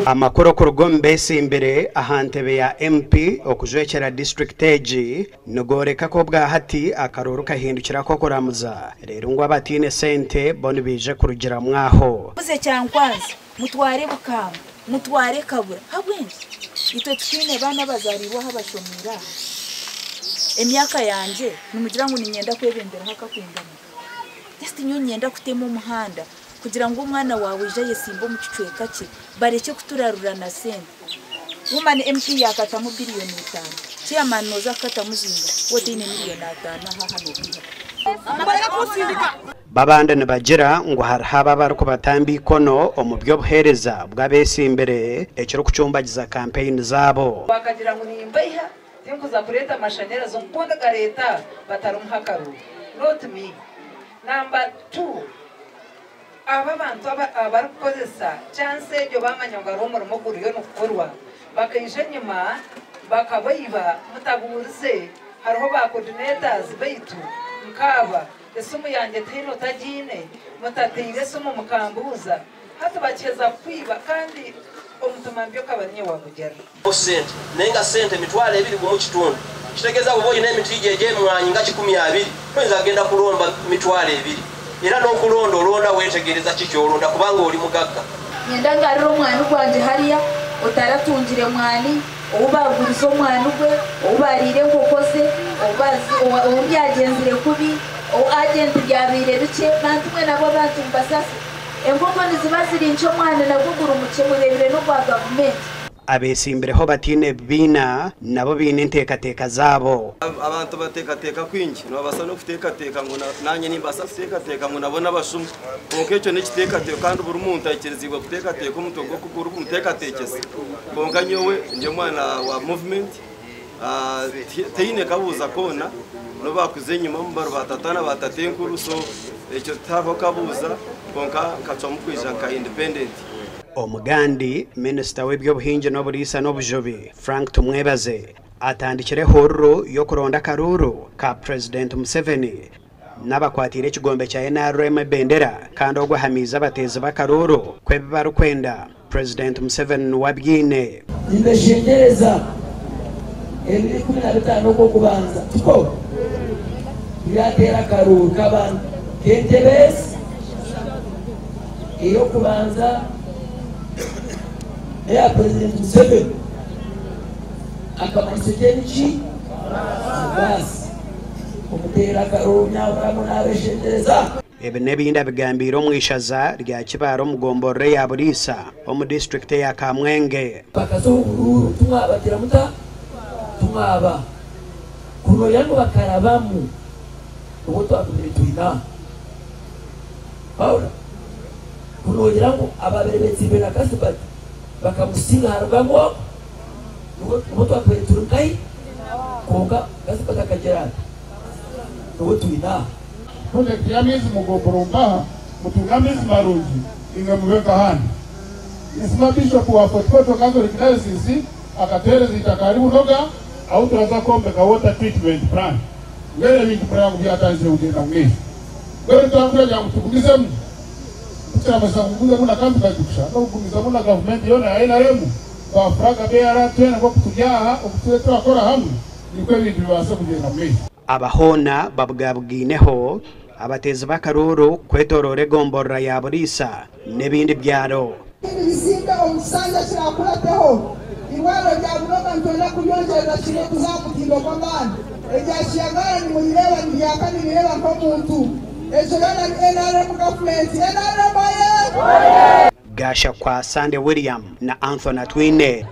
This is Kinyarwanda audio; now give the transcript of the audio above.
amakuru ku Mbesi imbere ahantebe ya MP okujwekera district age nogoreka ko bwahati akaruru kahindukira ko kuramuza rero ngo abatine sente boni bije kurugira mwaho uze cyankwanza mutware bukamba mutware kabura habwenje ito twine bana bazariwa habashomira emyaka yanje numugira ngo ninyenda kwebembera haka kwingana just nyonyenda kutema umuhanda kugira ngo umwana wawe je yesimbo mu kicweka cye bareke kuturarura na sente umane MP yakata mu billion 5 chairman noza kata muzinga wote ine million 5 ha babanda nabagera ngo harhaba baruko batambi kono omubyo buhereza bwabesi imbere ekiro kucumbagiza campaign zabo bakagira ngo nimbayiha tinkuza kureta amashanyarazo nkunda gareta batarumhakaru not me number 2 aba bantu abarukozesa chance byo bamanyanga romoro mukuru yo nukurwa bakayije nyuma bakabayiba mutabuze hariho ba coordinators baitu nkaba esumu yanjye tino tagine mutatire sumu mukambuza hata bacheza kwiba kandi omutumambyo kabanye wabugera sente nenga sente mitwale ebiri mu kitundu kitegeza uboyi n'emitije mwanyi nga 12 kwenza agenda kulomba mitwale ebiri era no kulondo olonda wetegereza kikyo olonda kubanga oli mugagga nyenda ngariro mwana ugwanje hariya utaratungire mwani ubagurizo mwana ugwe ubarire ngokose ubyagenzire kubi agent byabire bice bantumwe nabo bantu mbasase engoko nizibaziri incho mwana nagugura umukemurebire no kwa government abesimbireho batine bina nabo bine ntekateka zabo abantu batekateka kwingi no basa no kutekateka ngo nanye nimbasa sekateka ngo nabona bashumwe konkecho nekitekateka kandi buri muntu ayikirizibwa kutekateka umutongo kuguru kumutekatekese konka nyowe nje mwana wa movement teine kabuza kona no bakuze nyuma mbaro batatana batatenkuru so ekyo tavo kabuza konka kacomukwisha ka independent omugandi minister w'ebyo buhinje no burisa no bujobe Frank Tumwebaze atandikire horro yo kuronda karuru ka President Museveni nabakwatire kigombe cya NRM bendera kandi ogwa hamiza bateze bakaruru kwebe kwenda President Museveni wabyine imeshengereza eli 15 ko kubanza tuko yatera karuru kabana kentebes iyo kubanza ya President Museveni akamanyisenchi basi umutera karunya uramunabeshendereza ebe nebinda bigambiro mwishaza rya kibaro mugomborre ya burisa mu district ya Kamwenge bakazururu tumwabagira muta tumwaba kuno yango bakarabamu ubuto abitwina Paula kuno yango ababerebetsi bena kasibati bakamusinga harugamo ubuto akweturukai koga kasibata kagera ubutwina kule kiamizi mugomboromba mutungamizi marungi ingamweka hani isimamisho kwa Port Catholic Diocese akatereza itakaribu noga au turaza kombe ka water treatment plan ngere bintu plan byatanze ugenda mwe ngere twakura ya mutukumize mu cyamaza kuguza muna kambi kakusha no kuguza muna government yona aina remu kwa fraga bera twena ko kutujyaha okutwe twakora hamwe nikwe bintu bibasa kugenda mwe abahona babwabwineho abateze bakaruru kwetorore gomborra ya burisa nebindi byaro ibizinga omusanga kirakurateho iwaro rya bunoga ntona kunyongereza kire kuzamutindo kwa bandi ejashiyagara ni muyireba ni yakani bireba ko muntu ejo yana NRM government NRM Gasha kwa Sande William na Anthony Twine